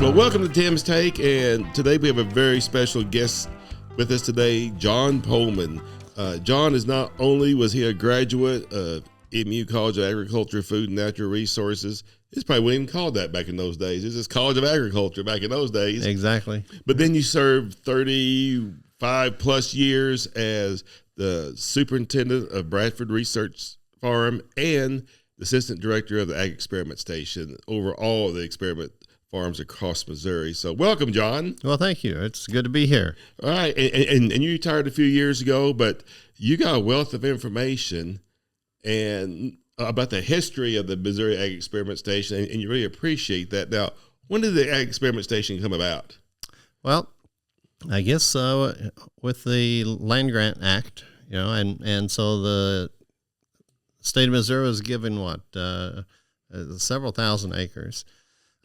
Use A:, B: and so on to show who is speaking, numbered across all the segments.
A: Well, welcome to Tim's Take, and today we have a very special guest with us today, John Pohlman. John is not only was he a graduate of MU College of Agriculture, Food, and Natural Resources. It's probably wasn't even called that back in those days. It was just College of Agriculture back in those days.
B: Exactly.
A: But then you served 35 plus years as the superintendent of Bradford Research Farm and the assistant director of the Ag Experiment Station over all of the experiment farms across Missouri. So welcome, John.
B: Well, thank you. It's good to be here.
A: All right. And you retired a few years ago, but you got a wealth of information and about the history of the Missouri Ag Experiment Station, and you really appreciate that. Now, when did the Ag Experiment Station come about?
B: Well, I guess with the Land Grant Act, and so the state of Missouri was given several thousand acres.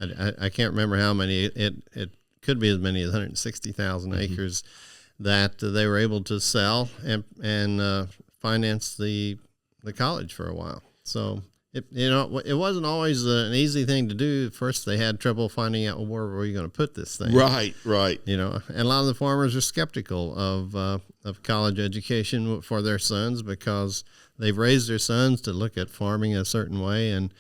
B: I can't remember how many. It could be as many as 160,000 acres that they were able to sell and finance the college for a while. So it wasn't always an easy thing to do. First, they had trouble finding out where were you going to put this thing.
A: Right.
B: And a lot of the farmers are skeptical of college education for their sons because they've raised their sons to look at farming a certain way, and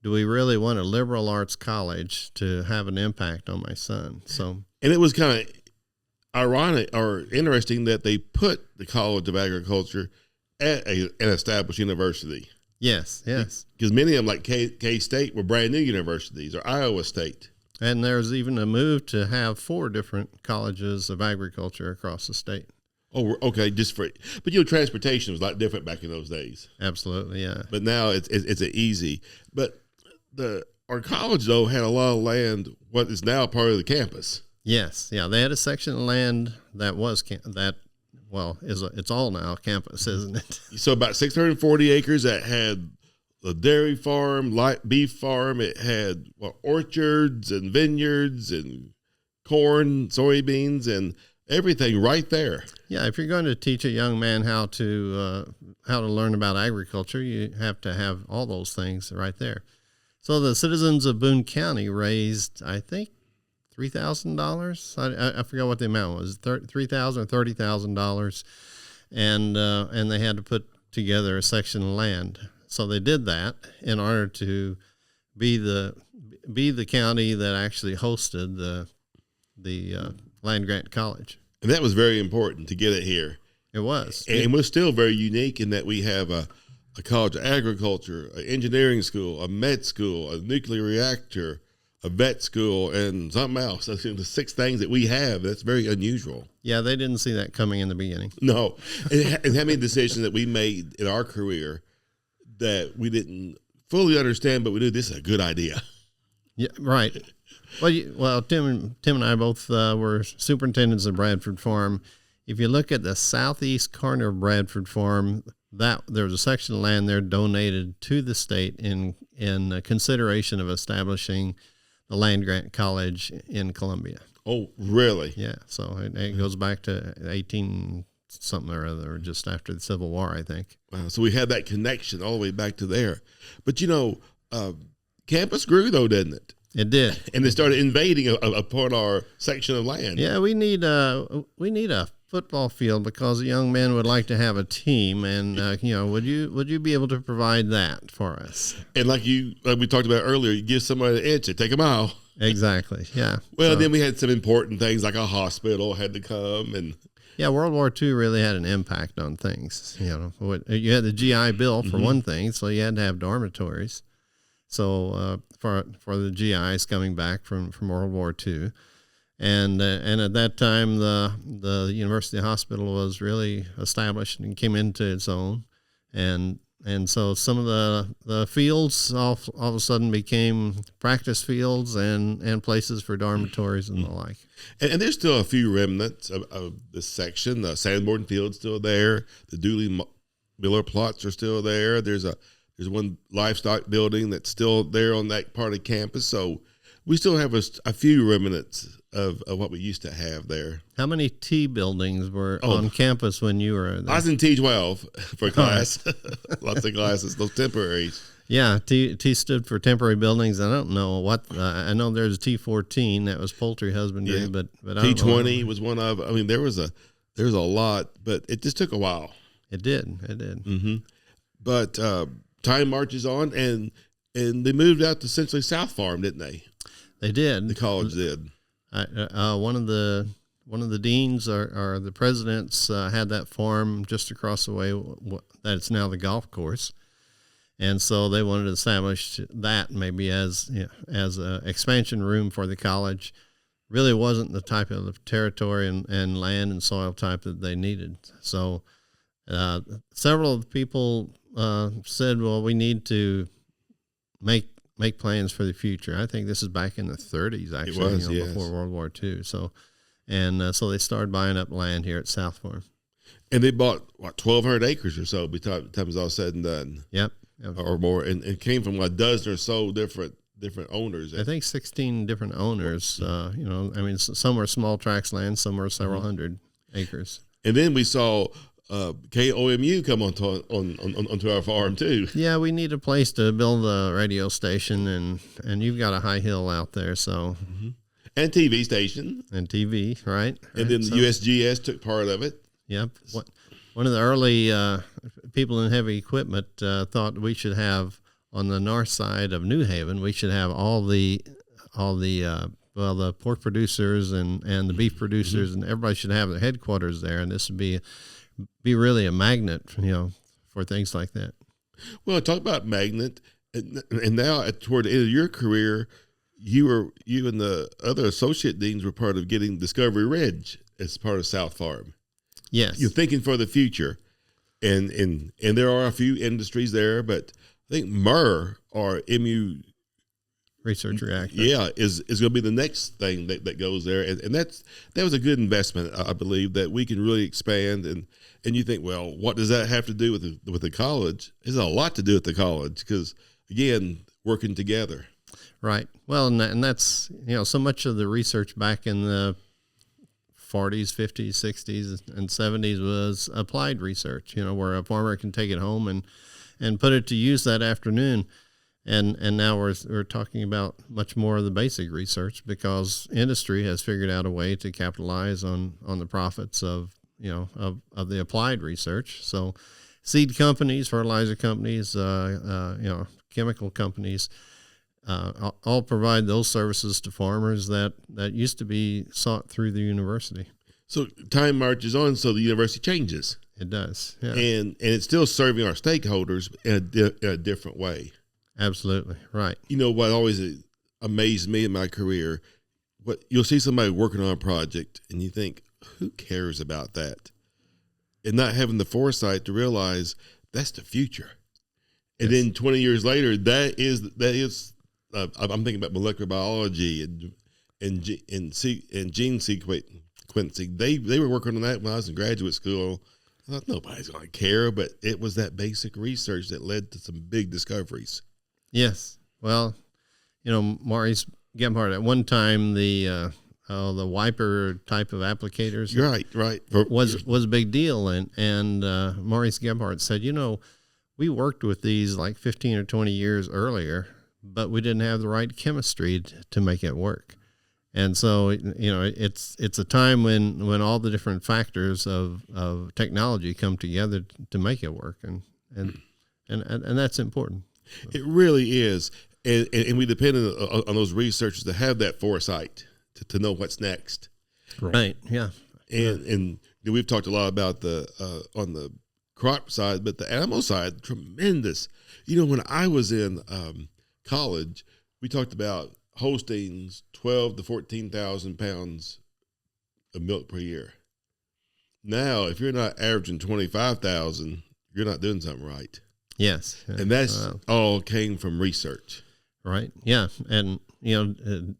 B: do we really want a liberal arts college to have an impact on my son? So,
A: and it was kind of ironic or interesting that they put the College of Agriculture at an established university.
B: Yes.
A: Because many of them, like K-State, were brand new universities, or Iowa State.
B: And there's even a move to have 4 different colleges of agriculture across the state.
A: Oh, okay. But transportation was a lot different back in those days.
B: Absolutely, yeah.
A: But now it's easy. But our college though had a lot of land, what is now part of the campus.
B: Yes, yeah. They had a section of land that was it's all now campus, isn't it?
A: So about 640 acres that had a dairy farm, light beef farm. It had orchards and vineyards and corn, soybeans, and everything right there.
B: Yeah, if you're going to teach a young man how to learn about agriculture, you have to have all those things right there. So the citizens of Boone County raised, I think, $3,000. I forgot what the amount was, $3,000 or $30,000, and they had to put together a section of land. So they did that in order to be the county that actually hosted the land grant college.
A: And that was very important to get it here.
B: It was.
A: And we're still very unique in that we have a college of agriculture, an engineering school, a med school, a nuclear reactor, a vet school, and something else. That's the 6 things that we have. That's very unusual.
B: Yeah, they didn't see that coming in the beginning.
A: No. And how many decisions that we made in our career that we didn't fully understand, but we knew this is a good idea.
B: Yeah, right. Well, Tim and I both were superintendents of Bradford Farm. If you look at the southeast corner of Bradford Farm, there was a section of land there donated to the state in consideration of establishing the land grant college in Columbia.
A: Oh, really?
B: Yeah. So it goes back to 18 something or other, just after the Civil War, I think.
A: Wow. So we had that connection all the way back to there. But campus grew though, didn't it?
B: It did.
A: And they started invading upon our section of land.
B: Yeah, we need a football field because a young man would like to have a team, and would you be able to provide that for us?
A: And like we talked about earlier, you give somebody an inch, it take a mile.
B: Exactly. Yeah.
A: Well, then we had some important things like a hospital had to come, and
B: yeah, World War II really had an impact on things. You had the GI Bill for one thing, so you had to have dormitories. So for the GIs coming back from World War II. And at that time, the University Hospital was really established and came into its own, and so some of the fields all of a sudden became practice fields and places for dormitories and the like.
A: And there's still a few remnants of this section. The Sanborn Field's still there. The Dooley Miller plots are still there. There's one livestock building that's still there on that part of campus. So we still have a few remnants of what we used to have there.
B: How many T buildings were
A: Oh.
B: on campus when you were there?
A: I was in T12 for class. Lots of classes, those temporaries.
B: Yeah, T stood for temporary buildings. I don't know what. I know there's T14 that was poultry husbandry,
A: Yeah.
B: but I don't
A: T20
B: know.
A: was one of. I mean, there was a lot, but it just took a while.
B: It did. It did.
A: Mm-hmm. But time marches on, and they moved out to essentially South Farm, didn't they?
B: They did.
A: The college did.
B: One of the deans or the presidents had that farm just across the way. That's now the golf course. And so they wanted to establish that maybe as an expansion room for the college. Really wasn't the type of territory and land and soil type that they needed. So several of the people said, well, we need to make plans for the future. I think this is back in the 30s, actually,
A: It was, yes.
B: before World War II. So so they started buying up land here at South Farm.
A: And they bought, 1,200 acres or so by the time it was all said and done.
B: Yep.
A: Or more, and it came from a dozen or so different owners.
B: I think 16 different owners. I mean, some were small tracts land, some were several hundred acres.
A: And then we saw KOMU come onto our farm too.
B: Yeah, we need a place to build a radio station, and you've got a high hill out there, so
A: And TV station.
B: and TV, right?
A: And then the USGS took part of it.
B: Yep. One of the early people in heavy equipment thought we should have on the north side of New Haven. We should have all the pork producers and the beef producers, and everybody should have their headquarters there. And this would be really a magnet, for things like that.
A: Well, talk about magnet, and now toward the end of your career, you and the other associate deans were part of getting Discovery Ridge as part of South Farm.
B: Yes.
A: You're thinking for the future, and there are a few industries there, but I think MUR or MU
B: Research Reactor.
A: Yeah, is going to be the next thing that goes there, and that was a good investment, I believe, that we can really expand. And you think, well, what does that have to do with the college? There's a lot to do with the college because, again, working together.
B: Right. Well, and that's so much of the research back in the 40s, 50s, 60s, and 70s was applied research. Where a farmer can take it home and put it to use that afternoon. And now we're talking about much more of the basic research because industry has figured out a way to capitalize on the profits of the applied research. So seed companies, fertilizer companies, chemical companies, all provide those services to farmers that used to be sought through the university.
A: So time marches on, so the university changes.
B: It does, yeah.
A: And it's still serving our stakeholders in a different way.
B: Absolutely, right.
A: What always amazed me in my career, you'll see somebody working on a project and you think, who cares about that? And not having the foresight to realize that's the future. And then 20 years later, that is I'm thinking about molecular biology and gene sequencing. They were working on that when I was in graduate school. I thought nobody's going to care, but it was that basic research that led to some big discoveries.
B: Yes. Well, Maurice Gebhardt, at one time, the wiper type of applicators
A: Right.
B: was a big deal. And Maurice Gebhardt said, we worked with these like 15 or 20 years earlier, but we didn't have the right chemistry to make it work. And so, it's a time when all the different factors of technology come together to make it work. And that's important.
A: It really is. And we depend on those researchers to have that foresight to know what's next.
B: Right. Yeah.
A: And we've talked a lot about on the crop side, but the animal side, tremendous. When I was in college, we talked about Holsteins, 12 to 14,000 pounds of milk per year. Now, if you're not averaging 25,000, you're not doing something right.
B: Yes.
A: And that's all came from research.
B: Right. Yeah. And,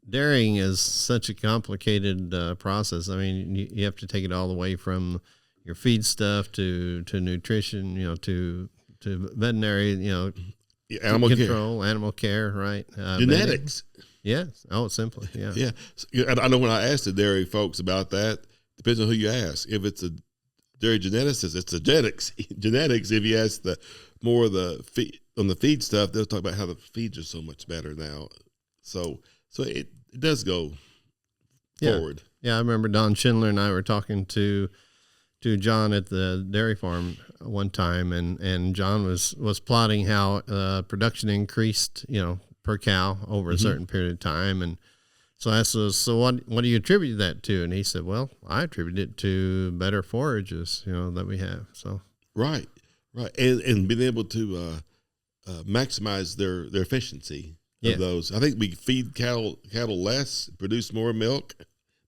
B: dairying is such a complicated process. I mean, you have to take it all the way from your feed stuff to nutrition, to veterinary,
A: Animal
B: control, animal care, right?
A: Genetics.
B: Yes. Oh, simply. Yeah.
A: Yeah. And I know when I asked the dairy folks about that, depends on who you ask. If it's a dairy geneticist, it's a genetics. If you ask the more of the feed, on the feed stuff, they'll talk about how the feeds are so much better now. So it does go forward.
B: Yeah, I remember Don Schindler and I were talking to John at the dairy farm one time, and John was plotting how production increased, per cow over a certain period of time, and so I asked, so what do you attribute that to? And he said, well, I attribute it to better forages, that we have. So
A: right, and being able to maximize their efficiency of those. I think we feed cattle less, produce more milk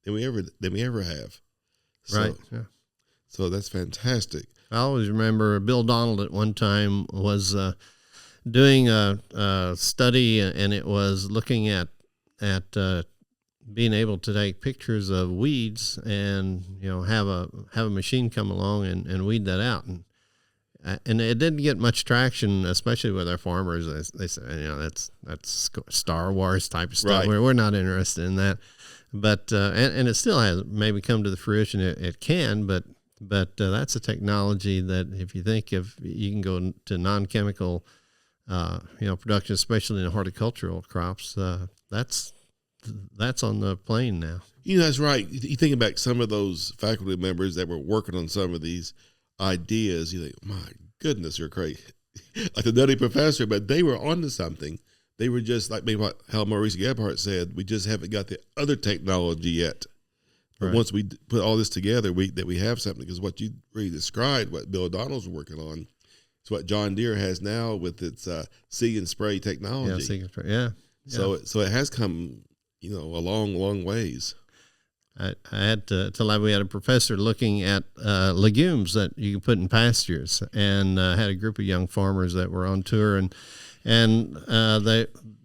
A: than we ever have. So,
B: right. Yeah.
A: So that's fantastic.
B: I always remember Bill Donald at one time was doing a study, and it was looking at being able to take pictures of weeds and have a machine come along and weed that out, and it didn't get much traction, especially with our farmers. They said, that's Star Wars type of stuff.
A: Right.
B: We're not interested in that, but and it still has maybe come to the fruition it can, but that's a technology that if you think if you can go to non-chemical production, especially in horticultural crops, that's on the plane now.
A: That's right. You think about some of those faculty members that were working on some of these ideas. You think, my goodness, you're crazy, like the nutty professor, but they were onto something. They were just like maybe how Maurice Gebhardt said, we just haven't got the other technology yet. But
B: Right.
A: once we put all this together, that we have something, because what you really described, what Bill O'Donnell's working on, is what John Deere has now with its see and spray technology.
B: Yeah.
A: So it has come, a long ways.
B: I had we had a professor looking at legumes that you can put in pastures, and had a group of young farmers that were on tour, and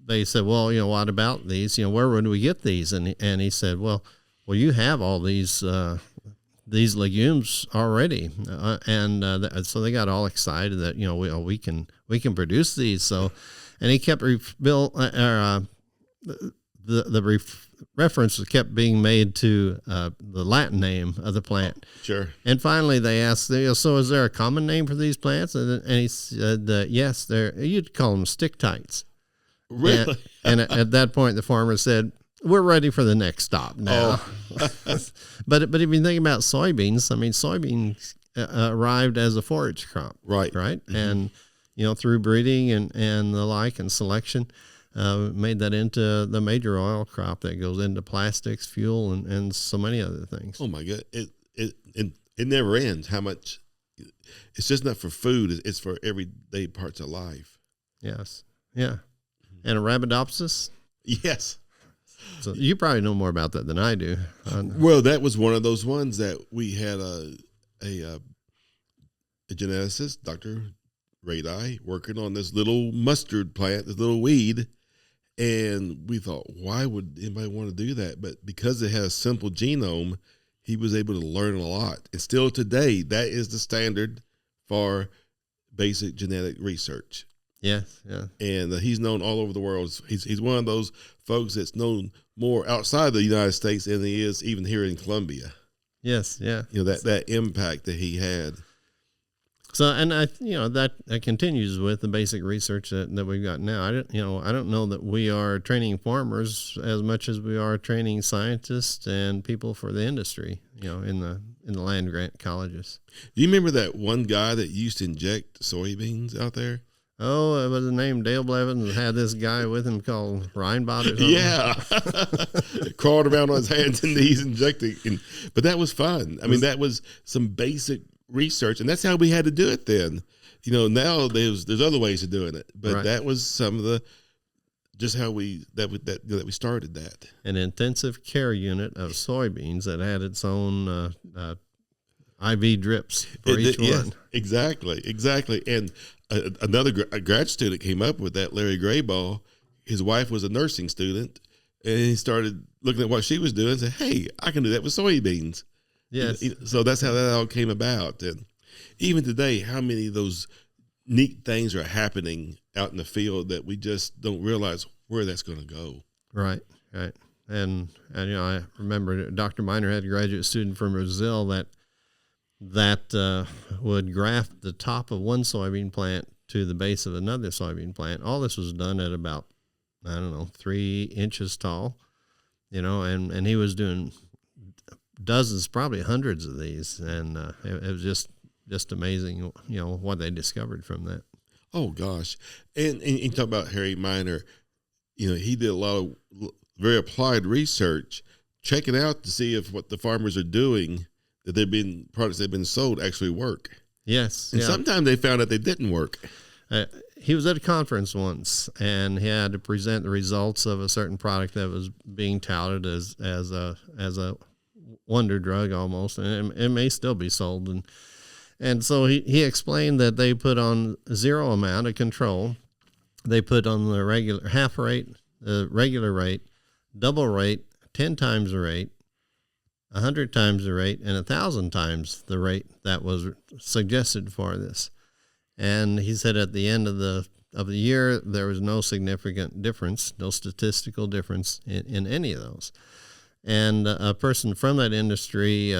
B: they said, well, what about these? Where would we get these? And he said, well, you have all these legumes already, so they got all excited that we can produce these. So, and he kept reference kept being made to the Latin name of the plant.
A: Sure.
B: And finally, they asked, so is there a common name for these plants? And he said, yes, you'd call them stick-tights.
A: Really?
B: And at that point, the farmer said, we're ready for the next stop now.
A: Oh.
B: But if you think about soybeans, soybeans arrived as a forage crop.
A: Right.
B: Mm-hmm. And, through breeding and the like and selection, made that into the major oil crop that goes into plastics, fuel, and so many other things.
A: Oh my God. It never ends. How much, it's just not for food. It's for everyday parts of life.
B: Yes. Yeah. And Arabidopsis?
A: Yes.
B: So you probably know more about that than I do.
A: Well, that was one of those ones that we had a geneticist, Dr. Ray Dye, working on this little mustard plant, this little weed. And we thought, why would anybody want to do that? But because it has a simple genome, he was able to learn a lot. And still today, that is the standard for basic genetic research.
B: Yes, yeah.
A: And he's known all over the world. He's one of those folks that's known more outside the United States than he is even here in Columbia.
B: Yes, yeah.
A: That impact that he had.
B: So, and that continues with the basic research that we've got now. I don't know that we are training farmers as much as we are training scientists and people for the industry. In the land grant colleges.
A: Do you remember that one guy that used to inject soybeans out there?
B: Oh, it was named Dale Blevins. Had this guy with him called Reinbot or something.
A: Yeah, crawled around on his hands and knees injecting. But that was fun. That was some basic research, and that's how we had to do it then. Now there's other ways of doing it, but
B: Right.
A: that was some of the just how we started that.
B: An intensive care unit of soybeans that had its own IV drips for each one.
A: Yes, exactly. And another grad student came up with that, Larry Grayball. His wife was a nursing student, and he started looking at what she was doing and said, hey, I can do that with soybeans.
B: Yes.
A: So that's how that all came about. And even today, how many of those neat things are happening out in the field that we just don't realize where that's going to go.
B: Right, right. And I remember Dr. Miner had a graduate student from Brazil that would graft the top of one soybean plant to the base of another soybean plant. All this was done at about, 3 inches tall, and he was doing dozens, probably hundreds of these, and it was just amazing, what they discovered from that.
A: Oh gosh, and you talk about Harry Miner. He did a lot of very applied research, checking out to see if what the farmers are doing, that products they've been sold actually work.
B: Yes,
A: and sometimes they found out they didn't work.
B: He was at a conference once, and he had to present the results of a certain product that was being touted as a wonder drug almost, and it may still be sold. And so he explained that they put on zero amount of control. They put on the regular half rate, the regular rate, double rate, 10 times the rate, 100 times the rate, and 1,000 times the rate that was suggested for this. And he said at the end of the year, there was no significant difference, no statistical difference in any of those. And a person from that industry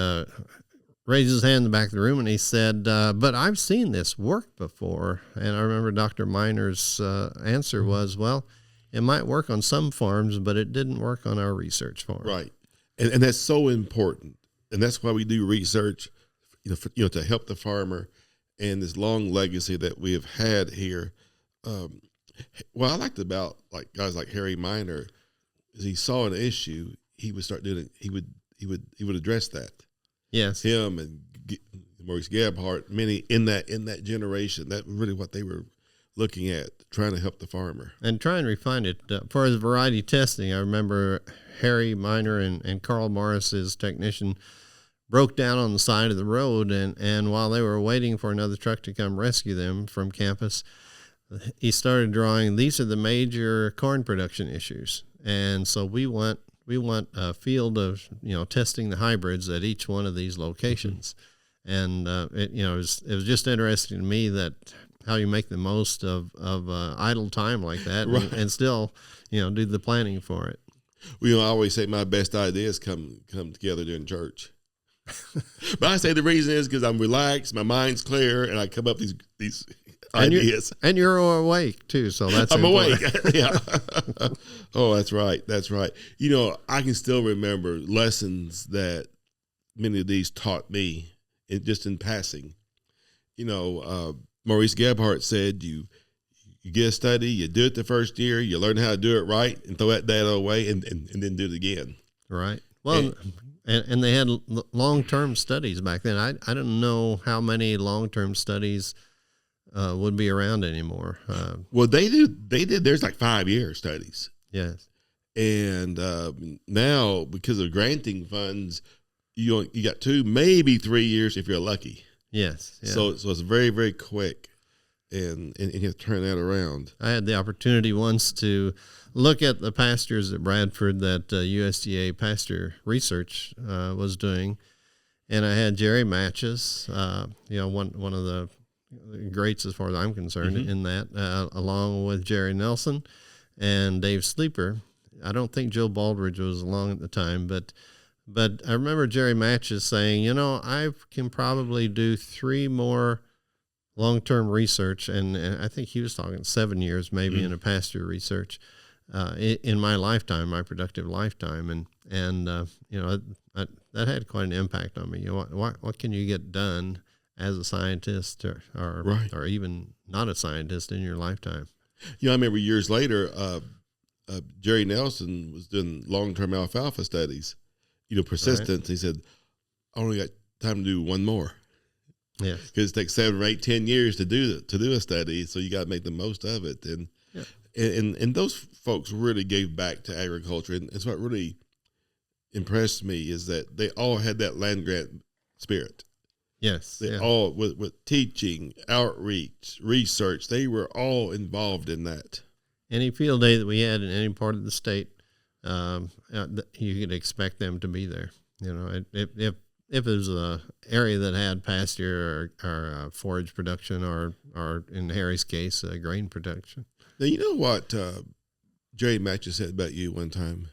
B: raised his hand in the back of the room, and he said, but I've seen this work before. And I remember Dr. Miner's answer was, well, it might work on some farms, but it didn't work on our research farm.
A: Right. And that's so important. And that's why we do research, to help the farmer and this long legacy that we have had here. What I liked about guys like Harry Miner is he saw an issue, he would start doing it. He would address that.
B: Yes.
A: Him and Maurice Gebhardt, many in that generation, that was really what they were looking at, trying to help the farmer.
B: And try and refine it. For his variety testing, I remember Harry Miner and Carl Morris's technician broke down on the side of the road, and while they were waiting for another truck to come rescue them from campus, he started drawing, these are the major corn production issues. And so we want a field of, testing the hybrids at each one of these locations. And, it was just interesting to me that how you make the most of idle time like that, right, and still, do the planning for it.
A: Well, I always say my best ideas come together during church. But I say the reason is because I'm relaxed, my mind's clear, and I come up these ideas.
B: And you're awake too, so that's
A: I'm
B: important.
A: awake. Yeah. Oh, that's right. That's right. I can still remember lessons that many of these taught me, just in passing. Maurice Gebhardt said, you get a study, you do it the first year, you learn how to do it right, and throw that data away, and then do it again.
B: Right. Well, and they had long-term studies back then. I don't know how many long-term studies would be around anymore.
A: Well, they did. There's 5-year studies.
B: Yes.
A: And now, because of granting funds, you got 2, maybe 3 years if you're lucky.
B: Yes. Yeah.
A: So it's very, very quick, and you have to turn that around.
B: I had the opportunity once to look at the pastures at Bradford that USDA pasture research was doing, and I had Jerry Matches, one of the greats as far as I'm concerned, mm-hmm, in that, along with Jerry Nelson and Dave Sleeper. I don't think Joe Baldridge was along at the time, but I remember Jerry Matches saying, I can probably do 3 more long-term research, and I think he was talking 7 years maybe, mm-hmm, in a pasture research in my lifetime, my productive lifetime, and that had quite an impact on me. What can you get done as a scientist or
A: right,
B: or even not a scientist in your lifetime?
A: I remember years later, Jerry Nelson was doing long-term alfalfa studies. Persistence. Right. He said, I only got time to do 1 more.
B: Yeah.
A: Because it takes 7 or 8, 10 years to do a study. So you got to make the most of it. And, yeah, and those folks really gave back to agriculture. And it's what really impressed me is that they all had that land grant spirit.
B: Yes.
A: They all, with teaching, outreach, research, they were all involved in that.
B: Any field day that we had in any part of the state, you could expect them to be there. If it was an area that had pasture or forage production or in Harry's case, grain production.
A: Now, you know what Jerry Matthews said about you one time.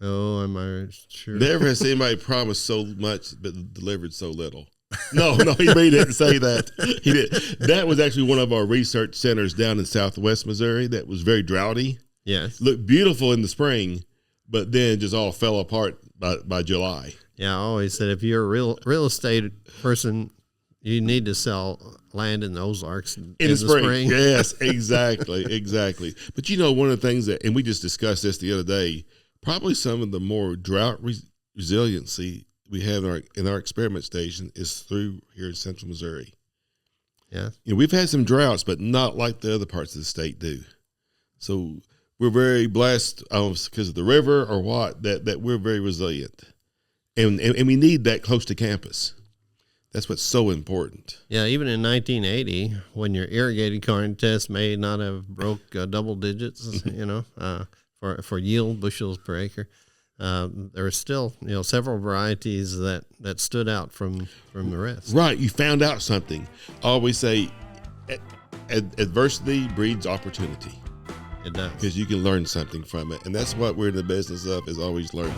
B: Oh, am I sure?
A: Never has anybody promised so much but delivered so little. No, he didn't say that. He did. That was actually one of our research centers down in Southwest Missouri that was very droughty.
B: Yes.
A: Looked beautiful in the spring, but then just all fell apart by July.
B: Yeah, I always said if you're a real estate person, you need to sell land in the Ozarks in the spring.
A: Yes, exactly. But one of the things and we just discussed this the other day, probably some of the more drought resiliency we have in our experiment station is through here in Central Missouri.
B: Yeah.
A: We've had some droughts, but not like the other parts of the state do. So we're very blessed because of the river or what, that we're very resilient. And we need that close to campus. That's what's so important.
B: Yeah, even in 1980, when your irrigated corn test may not have broke double digits, for yield bushels per acre, there are still several varieties that stood out from the rest.
A: Right, you found out something. I always say, adversity breeds opportunity.
B: It does,
A: because you can learn something from it, and that's what we're in the business of, is always learning.